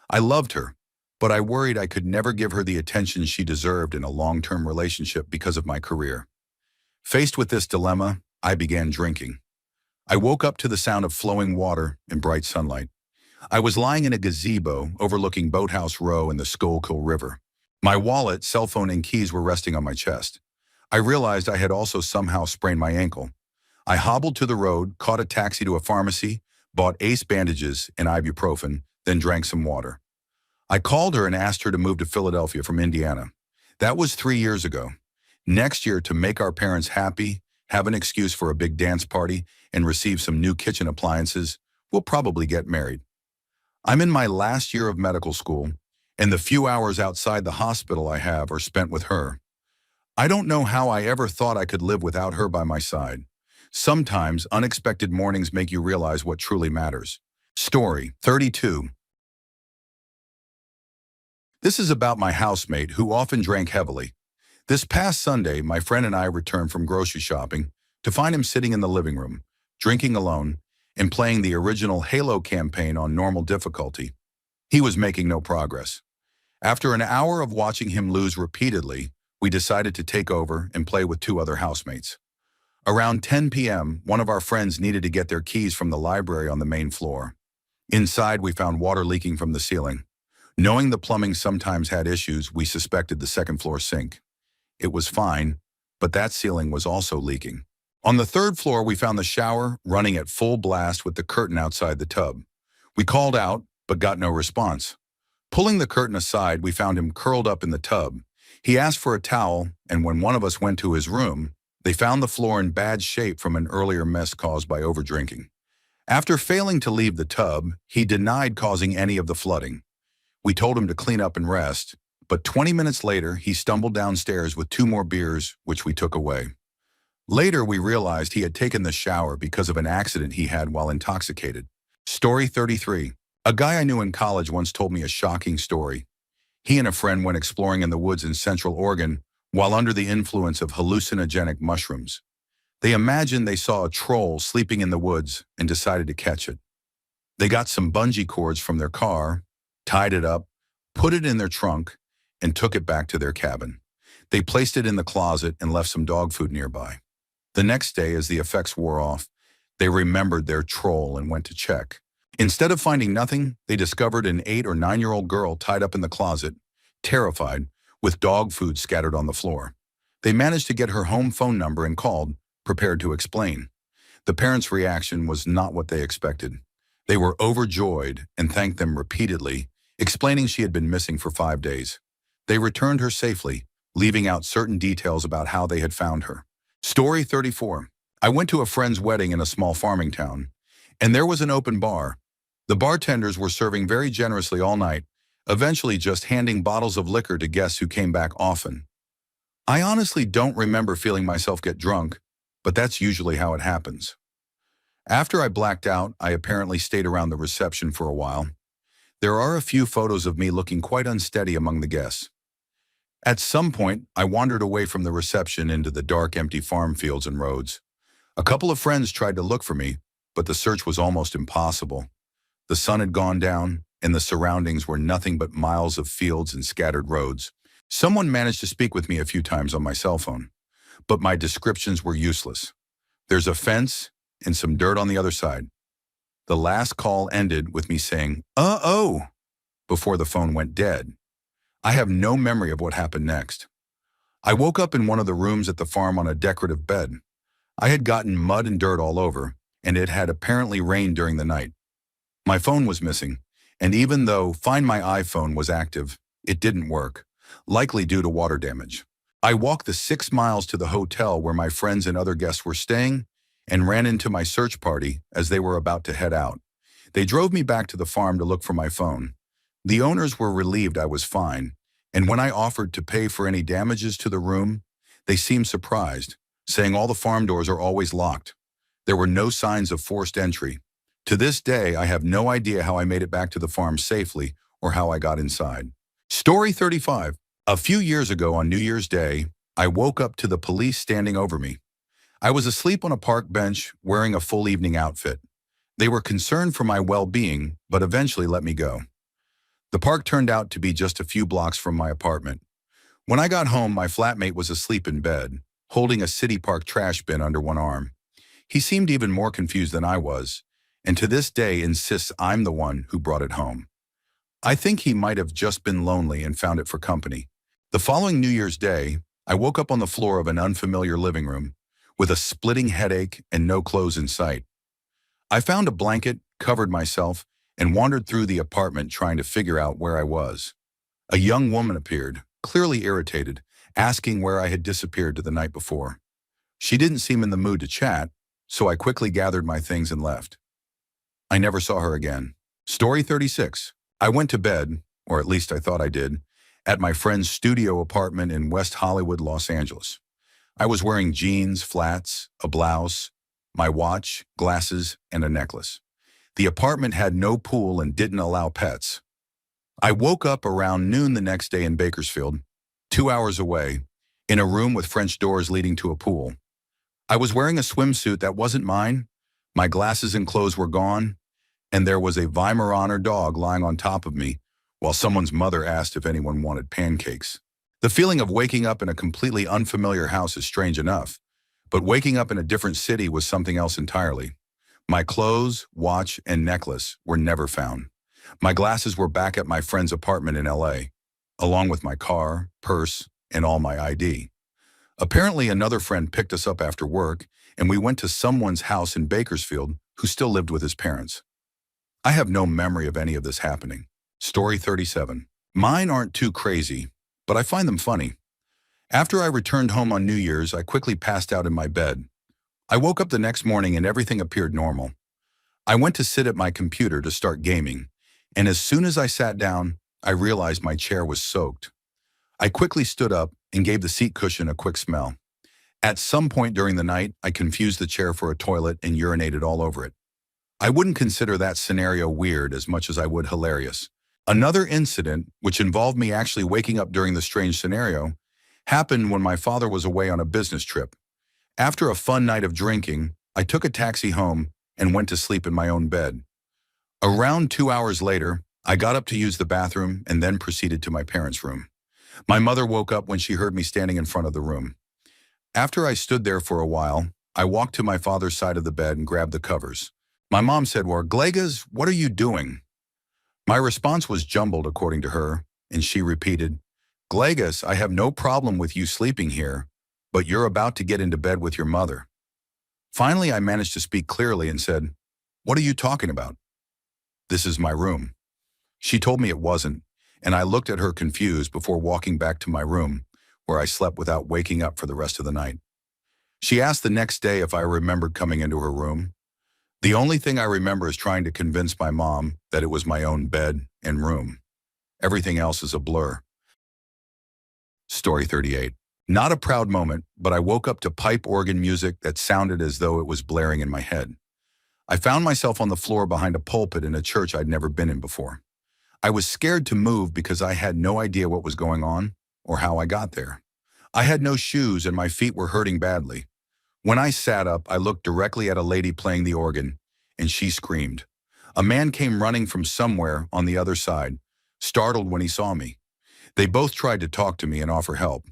A: I loved her, but I worried I could never give her the attention she deserved in a long-term relationship because of my career. Faced with this dilemma, I began drinking. I woke up to the sound of flowing water and bright sunlight. I was lying in a gazebo overlooking Boathouse Row and the Schuylkill River. My wallet, cell phone, and keys were resting on my chest. I realized I had also somehow sprained my ankle. I hobbled to the road, caught a taxi to a pharmacy, bought Ace bandages and ibuprofen, then drank some water. I called her and asked her to move to Philadelphia from Indiana. That was 3 years ago. Next year, to make our parents happy, have an excuse for a big dance party, and receive some new kitchen appliances, we'll probably get married. I'm in my last year of medical school, and the few hours outside the hospital I have are spent with her. I don't know how I ever thought I could live without her by my side. Sometimes unexpected mornings make you realize what truly matters. Story 32. This is about my housemate who often drank heavily. This past Sunday, my friend and I returned from grocery shopping to find him sitting in the living room, drinking alone, and playing the original Halo campaign on normal difficulty. He was making no progress. After an hour of watching him lose repeatedly, we decided to take over and play with two other housemates. Around 10 p.m., one of our friends needed to get their keys from the library on the main floor. Inside, we found water leaking from the ceiling. Knowing the plumbing sometimes had issues, we suspected the second-floor sink. It was fine, but that ceiling was also leaking. On the third floor, we found the shower running at full blast with the curtain outside the tub. We called out, but got no response. Pulling the curtain aside, we found him curled up in the tub. He asked for a towel, and when one of us went to his room, they found the floor in bad shape from an earlier mess caused by overdrinking. After failing to leave the tub, he denied causing any of the flooding. We told him to clean up and rest, but 20 minutes later, he stumbled downstairs with 2 more beers, which we took away. Later, we realized he had taken the shower because of an accident he had while intoxicated. Story 33. A guy I knew in college once told me a shocking story. He and a friend went exploring in the woods in Central Oregon while under the influence of hallucinogenic mushrooms. They imagined they saw a troll sleeping in the woods and decided to catch it. They got some bungee cords from their car, tied it up, put it in their trunk, and took it back to their cabin. They placed it in the closet and left some dog food nearby. The next day, as the effects wore off, they remembered their troll and went to check. Instead of finding nothing, they discovered an 8 or 9-year-old girl tied up in the closet, terrified, with dog food scattered on the floor. They managed to get her home phone number and called, prepared to explain. The parents' reaction was not what they expected. They were overjoyed and thanked them repeatedly, explaining she had been missing for 5 days. They returned her safely, leaving out certain details about how they had found her. Story 34. I went to a friend's wedding in a small farming town, and there was an open bar. The bartenders were serving very generously all night, eventually just handing bottles of liquor to guests who came back often. I honestly don't remember feeling myself get drunk, but that's usually how it happens. After I blacked out, I apparently stayed around the reception for a while. There are a few photos of me looking quite unsteady among the guests. At some point, I wandered away from the reception into the dark, empty farm fields and roads. A couple of friends tried to look for me, but the search was almost impossible. The sun had gone down, and the surroundings were nothing but miles of fields and scattered roads. Someone managed to speak with me a few times on my cell phone, but my descriptions were useless. There's a fence and some dirt on the other side. The last call ended with me saying, "Uh-oh," before the phone went dead. I have no memory of what happened next. I woke up in one of the rooms at the farm on a decorative bed. I had gotten mud and dirt all over, and it had apparently rained during the night. My phone was missing, and even though Find My iPhone was active, it didn't work, likely due to water damage. I walked the 6 miles to the hotel where my friends and other guests were staying and ran into my search party as they were about to head out. They drove me back to the farm to look for my phone. The owners were relieved I was fine, and when I offered to pay for any damages to the room, they seemed surprised, saying all the farm doors are always locked. There were no signs of forced entry. To this day, I have no idea how I made it back to the farm safely or how I got inside. Story 35. A few years ago on New Year's Day, I woke up to the police standing over me. I was asleep on a park bench wearing a full evening outfit. They were concerned for my well-being, but eventually let me go. The park turned out to be just a few blocks from my apartment. When I got home, my flatmate was asleep in bed, holding a city park trash bin under one arm. He seemed even more confused than I was, and to this day insists I'm the one who brought it home. I think he might have just been lonely and found it for company. The following New Year's Day, I woke up on the floor of an unfamiliar living room with a splitting headache and no clothes in sight. I found a blanket, covered myself, and wandered through the apartment trying to figure out where I was. A young woman appeared, clearly irritated, asking where I had disappeared to the night before. She didn't seem in the mood to chat, so I quickly gathered my things and left. I never saw her again. Story 36. I went to bed, or at least I thought I did, at my friend's studio apartment in West Hollywood, Los Angeles. I was wearing jeans, flats, a blouse, my watch, glasses, and a necklace. The apartment had no pool and didn't allow pets. I woke up around noon the next day in Bakersfield, 2 hours away, in a room with French doors leading to a pool. I was wearing a swimsuit that wasn't mine, my glasses and clothes were gone, and there was a Weimaraner dog lying on top of me while someone's mother asked if anyone wanted pancakes. The feeling of waking up in a completely unfamiliar house is strange enough, but waking up in a different city was something else entirely. My clothes, watch, and necklace were never found. My glasses were back at my friend's apartment in LA, along with my car, purse, and all my ID. Apparently, another friend picked us up after work, and we went to someone's house in Bakersfield who still lived with his parents. I have no memory of any of this happening. Story 37. Mine aren't too crazy, but I find them funny. After I returned home on New Year's, I quickly passed out in my bed. I woke up the next morning and everything appeared normal. I went to sit at my computer to start gaming, and as soon as I sat down, I realized my chair was soaked. I quickly stood up and gave the seat cushion a quick smell. At some point during the night, I confused the chair for a toilet and urinated all over it. I wouldn't consider that scenario weird as much as I would hilarious. Another incident, which involved me actually waking up during the strange scenario, happened when my father was away on a business trip. After a fun night of drinking, I took a taxi home and went to sleep in my own bed. Around 2 hours later, I got up to use the bathroom and then proceeded to my parents' room. My mother woke up when she heard me standing in front of the room. After I stood there for a while, I walked to my father's side of the bed and grabbed the covers. My mom said, "Well, Glegas, what are you doing?" My response was jumbled according to her, and she repeated, "Glegas, I have no problem with you sleeping here, but you're about to get into bed with your mother." Finally, I managed to speak clearly and said, "What are you talking about? This is my room." She told me it wasn't, and I looked at her confused before walking back to my room, where I slept without waking up for the rest of the night. She asked the next day if I remembered coming into her room. The only thing I remember is trying to convince my mom that it was my own bed and room. Everything else is a blur. Story 38. Not a proud moment, but I woke up to pipe organ music that sounded as though it was blaring in my head. I found myself on the floor behind a pulpit in a church I'd never been in before. I was scared to move because I had no idea what was going on or how I got there. I had no shoes and my feet were hurting badly. When I sat up, I looked directly at a lady playing the organ, and she screamed. A man came running from somewhere on the other side, startled when he saw me. They both tried to talk to me and offer help.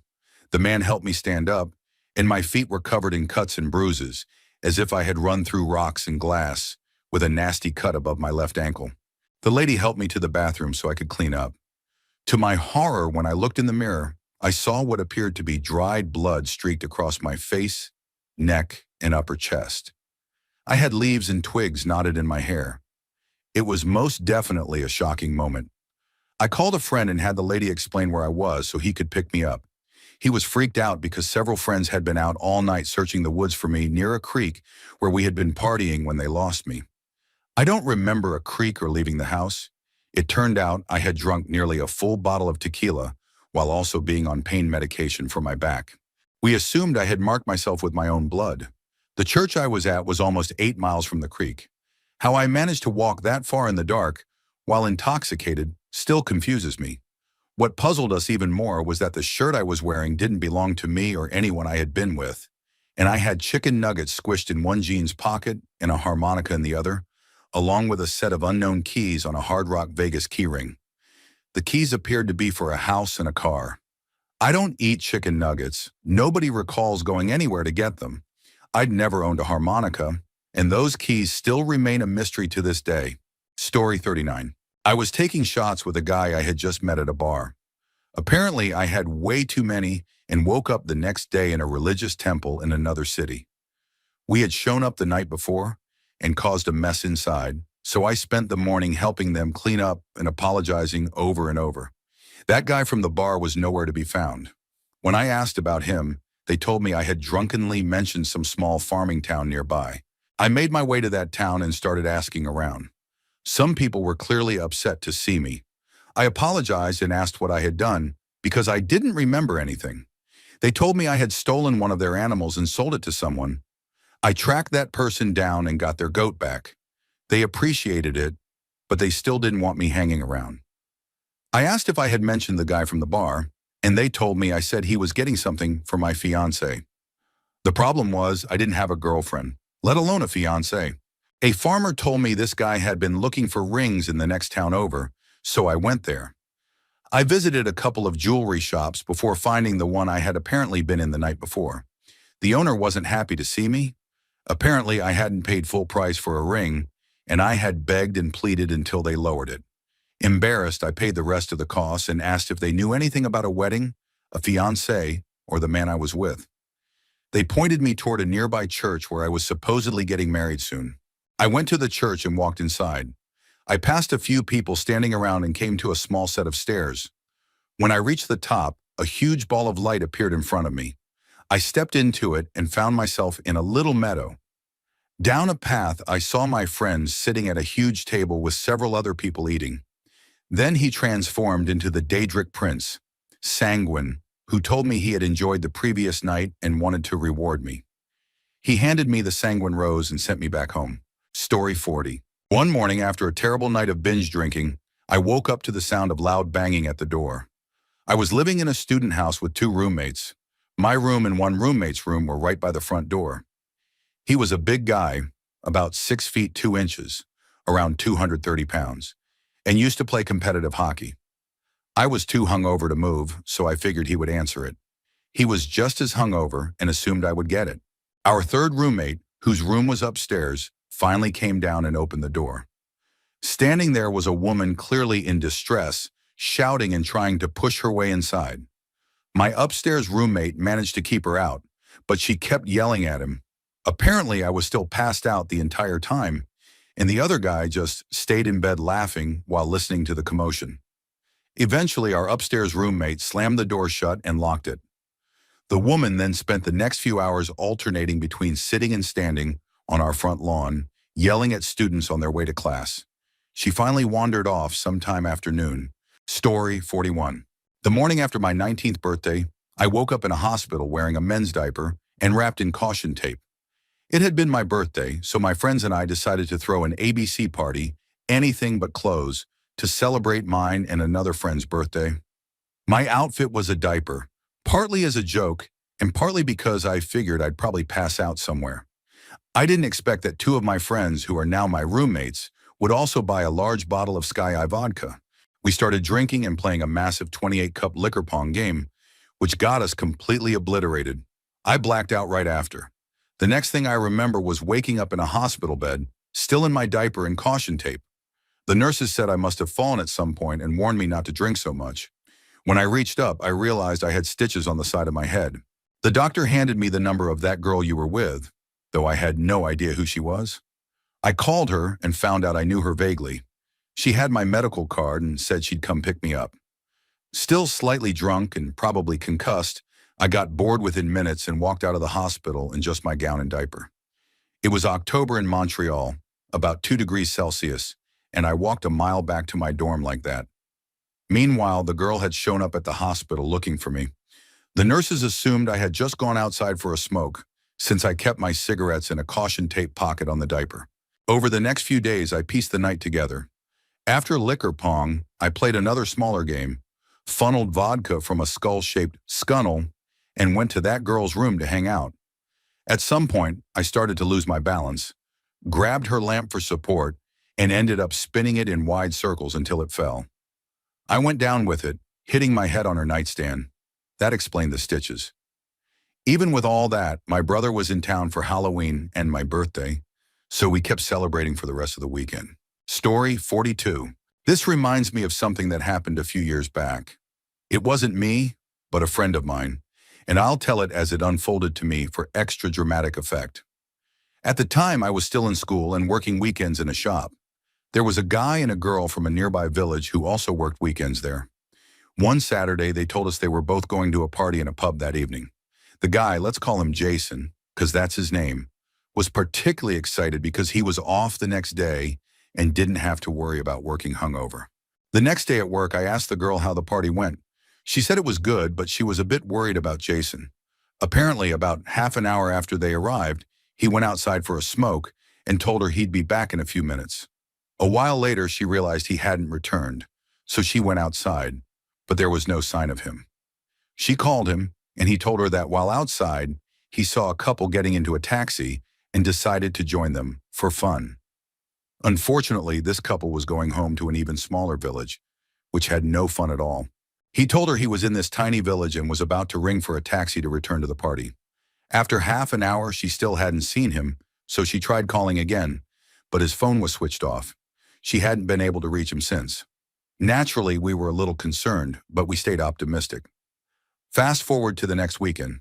A: The man helped me stand up, and my feet were covered in cuts and bruises, as if I had run through rocks and glass, with a nasty cut above my left ankle. The lady helped me to the bathroom so I could clean up. To my horror, when I looked in the mirror, I saw what appeared to be dried blood streaked across my face, neck, and upper chest. I had leaves and twigs knotted in my hair. It was most definitely a shocking moment. I called a friend and had the lady explain where I was so he could pick me up. He was freaked out because several friends had been out all night searching the woods for me near a creek where we had been partying when they lost me. I don't remember a creek or leaving the house. It turned out I had drunk nearly a full bottle of tequila while also being on pain medication for my back. We assumed I had marked myself with my own blood. The church I was at was almost 8 miles from the creek. How I managed to walk that far in the dark while intoxicated still confuses me. What puzzled us even more was that the shirt I was wearing didn't belong to me or anyone I had been with, and I had chicken nuggets squished in one jeans pocket and a harmonica in the other, along with a set of unknown keys on a Hard Rock Vegas keyring. The keys appeared to be for a house and a car. I don't eat chicken nuggets. Nobody recalls going anywhere to get them. I'd never owned a harmonica, and those keys still remain a mystery to this day. Story 39. I was taking shots with a guy I had just met at a bar. Apparently, I had way too many and woke up the next day in a religious temple in another city. We had shown up the night before and caused a mess inside, so I spent the morning helping them clean up and apologizing over and over. That guy from the bar was nowhere to be found. When I asked about him, they told me I had drunkenly mentioned some small farming town nearby. I made my way to that town and started asking around. Some people were clearly upset to see me. I apologized and asked what I had done because I didn't remember anything. They told me I had stolen one of their animals and sold it to someone. I tracked that person down and got their goat back. They appreciated it, but they still didn't want me hanging around. I asked if I had mentioned the guy from the bar, and they told me I said he was getting something for my fiancé. The problem was I didn't have a girlfriend, let alone a fiancé. A farmer told me this guy had been looking for rings in the next town over, so I went there. I visited a couple of jewelry shops before finding the one I had apparently been in the night before. The owner wasn't happy to see me. Apparently, I hadn't paid full price for a ring, and I had begged and pleaded until they lowered it. Embarrassed, I paid the rest of the costs and asked if they knew anything about a wedding, a fiancé, or the man I was with. They pointed me toward a nearby church where I was supposedly getting married soon. I went to the church and walked inside. I passed a few people standing around and came to a small set of stairs. When I reached the top, a huge ball of light appeared in front of me. I stepped into it and found myself in a little meadow. Down a path, I saw my friend sitting at a huge table with several other people eating. Then he transformed into the Daedric prince, Sanguine, who told me he had enjoyed the previous night and wanted to reward me. He handed me the Sanguine rose and sent me back home. Story 40. One morning after a terrible night of binge drinking, I woke up to the sound of loud banging at the door. I was living in a student house with two roommates. My room and one roommate's room were right by the front door. He was a big guy, about 6 feet 2 inches, around 230 pounds, and used to play competitive hockey. I was too hungover to move, so I figured he would answer it. He was just as hungover and assumed I would get it. Our third roommate, whose room was upstairs, finally came down and opened the door. Standing there was a woman clearly in distress, shouting and trying to push her way inside. My upstairs roommate managed to keep her out, but she kept yelling at him. Apparently, I was still passed out the entire time, and the other guy just stayed in bed laughing while listening to the commotion. Eventually, our upstairs roommate slammed the door shut and locked it. The woman then spent the next few hours alternating between sitting and standing on our front lawn, yelling at students on their way to class. She finally wandered off sometime after noon. Story 41. The morning after my 19th birthday, I woke up in a hospital wearing a men's diaper and wrapped in caution tape. It had been my birthday, so my friends and I decided to throw an ABC party, anything but clothes, to celebrate mine and another friend's birthday. My outfit was a diaper, partly as a joke and partly because I figured I'd probably pass out somewhere. I didn't expect that two of my friends, who are now my roommates, would also buy a large bottle of Sky Eye vodka. We started drinking and playing a massive 28-cup liquor pong game, which got us completely obliterated. I blacked out right after. The next thing I remember was waking up in a hospital bed, still in my diaper and caution tape. The nurses said I must have fallen at some point and warned me not to drink so much. When I reached up, I realized I had stitches on the side of my head. The doctor handed me the number of that girl you were with, though I had no idea who she was. I called her and found out I knew her vaguely. She had my medical card and said she'd come pick me up. Still slightly drunk and probably concussed, I got bored within minutes and walked out of the hospital in just my gown and diaper. It was October in Montreal, about 2 degrees Celsius, and I walked a mile back to my dorm like that. Meanwhile, the girl had shown up at the hospital looking for me. The nurses assumed I had just gone outside for a smoke, since I kept my cigarettes in a caution tape pocket on the diaper. Over the next few days, I pieced the night together. After liquor pong, I played another smaller game, funneled vodka from a skull-shaped scuttle, and went to that girl's room to hang out. At some point, I started to lose my balance, grabbed her lamp for support, and ended up spinning it in wide circles until it fell. I went down with it, hitting my head on her nightstand. That explained the stitches. Even with all that, my brother was in town for Halloween and my birthday, so we kept celebrating for the rest of the weekend. Story 42. This reminds me of something that happened a few years back. It wasn't me, but a friend of mine, and I'll tell it as it unfolded to me for extra dramatic effect. At the time, I was still in school and working weekends in a shop. There was a guy and a girl from a nearby village who also worked weekends there. One Saturday, they told us they were both going to a party in a pub that evening. The guy, let's call him Jason, because that's his name, was particularly excited because he was off the next day and didn't have to worry about working hungover. The next day at work, I asked the girl how the party went. She said it was good, but she was a bit worried about Jason. Apparently, about half an hour after they arrived, he went outside for a smoke and told her he'd be back in a few minutes. A while later, she realized he hadn't returned, so she went outside, but there was no sign of him. She called him, and he told her that while outside, he saw a couple getting into a taxi and decided to join them for fun. Unfortunately, this couple was going home to an even smaller village, which had no fun at all. He told her he was in this tiny village and was about to ring for a taxi to return to the party. After half an hour, she still hadn't seen him, so she tried calling again, but his phone was switched off. She hadn't been able to reach him since. Naturally, we were a little concerned, but we stayed optimistic. Fast forward to the next weekend.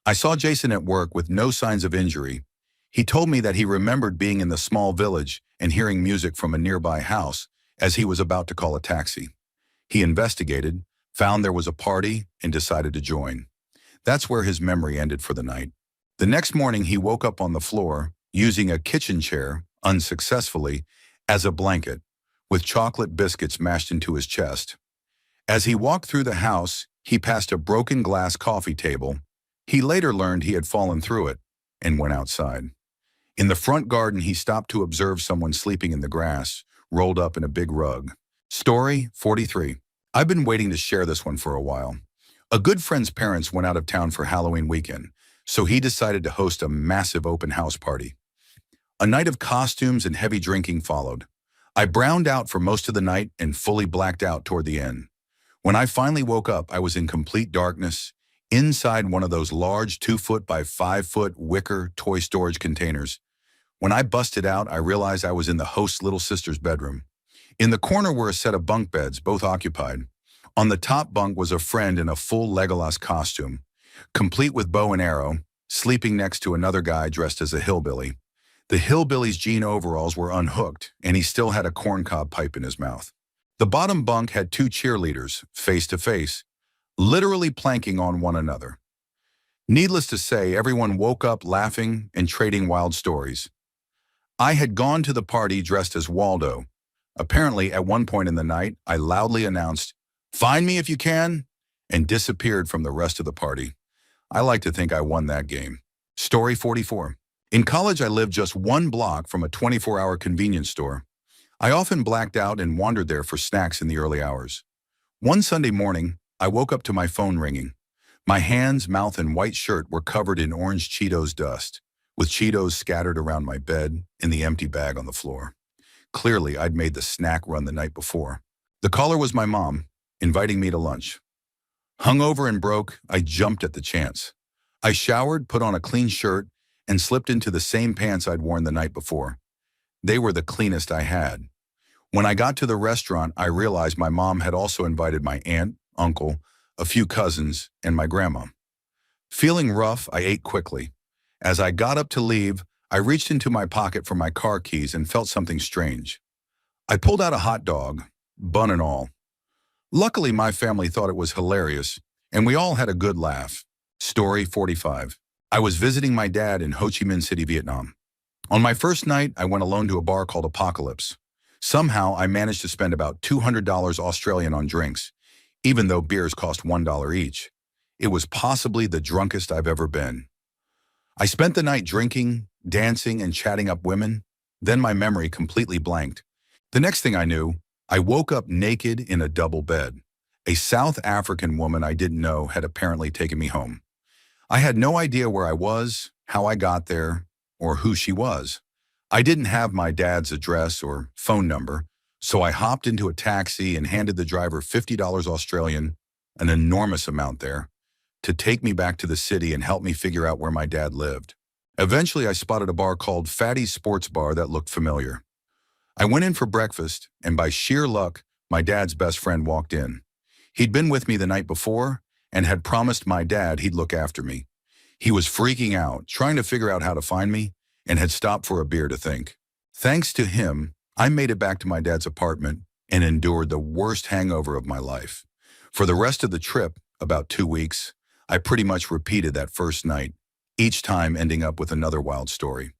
A: I saw Jason at work with no signs of injury. He told me that he remembered being in the small village and hearing music from a nearby house as he was about to call a taxi. He investigated, found there was a party, and decided to join. That's where his memory ended for the night. The next morning, he woke up on the floor, using a kitchen chair, unsuccessfully, as a blanket, with chocolate biscuits mashed into his chest. As he walked through the house, he passed a broken glass coffee table. He later learned he had fallen through it and went outside. In the front garden, he stopped to observe someone sleeping in the grass, rolled up in a big rug. Story 43. I've been waiting to share this one for a while. A good friend's parents went out of town for Halloween weekend, so he decided to host a massive open house party. A night of costumes and heavy drinking followed. I browned out for most of the night and fully blacked out toward the end. When I finally woke up, I was in complete darkness, inside one of those large 2-foot by 5-foot wicker toy storage containers. When I busted out, I realized I was in the host's little sister's bedroom. In the corner were a set of bunk beds, both occupied. On the top bunk was a friend in a full Legolas costume, complete with bow and arrow, sleeping next to another guy dressed as a hillbilly. The hillbilly's jean overalls were unhooked, and he still had a corncob pipe in his mouth. The bottom bunk had 2 cheerleaders, face to face, literally planking on one another. Needless to say, everyone woke up laughing and trading wild stories. I had gone to the party dressed as Waldo. Apparently, at one point in the night, I loudly announced, "Find me if you can," and disappeared from the rest of the party. I like to think I won that game. Story 44. In college, I lived just 1 block from a 24-hour convenience store. I often blacked out and wandered there for snacks in the early hours. One Sunday morning, I woke up to my phone ringing. My hands, mouth, and white shirt were covered in orange Cheetos dust, with Cheetos scattered around my bed and the empty bag on the floor. Clearly, I'd made the snack run the night before. The caller was my mom, inviting me to lunch. Hungover and broke, I jumped at the chance. I showered, put on a clean shirt, and slipped into the same pants I'd worn the night before. They were the cleanest I had. When I got to the restaurant, I realized my mom had also invited my aunt, uncle, a few cousins, and my grandma. Feeling rough, I ate quickly. As I got up to leave, I reached into my pocket for my car keys and felt something strange. I pulled out a hot dog, bun and all. Luckily, my family thought it was hilarious, and we all had a good laugh. Story 45. I was visiting my dad in Ho Chi Minh City, Vietnam. On my first night, I went alone to a bar called Apocalypse. Somehow, I managed to spend about $200 Australian on drinks, even though beers cost $1 each. It was possibly the drunkest I've ever been. I spent the night drinking, dancing, and chatting up women. Then my memory completely blanked. The next thing I knew, I woke up naked in a double bed. A South African woman I didn't know had apparently taken me home. I had no idea where I was, how I got there, or who she was. I didn't have my dad's address or phone number, so I hopped into a taxi and handed the driver $50 Australian, an enormous amount there, to take me back to the city and help me figure out where my dad lived. Eventually, I spotted a bar called Fatty's Sports Bar that looked familiar. I went in for breakfast, and by sheer luck, my dad's best friend walked in. He'd been with me the night before and had promised my dad he'd look after me. He was freaking out, trying to figure out how to find me, and had stopped for a beer to think. Thanks to him, I made it back to my dad's apartment and endured the worst hangover of my life. For the rest of the trip, about 2 weeks, I pretty much repeated that first night, each time ending up with another wild story.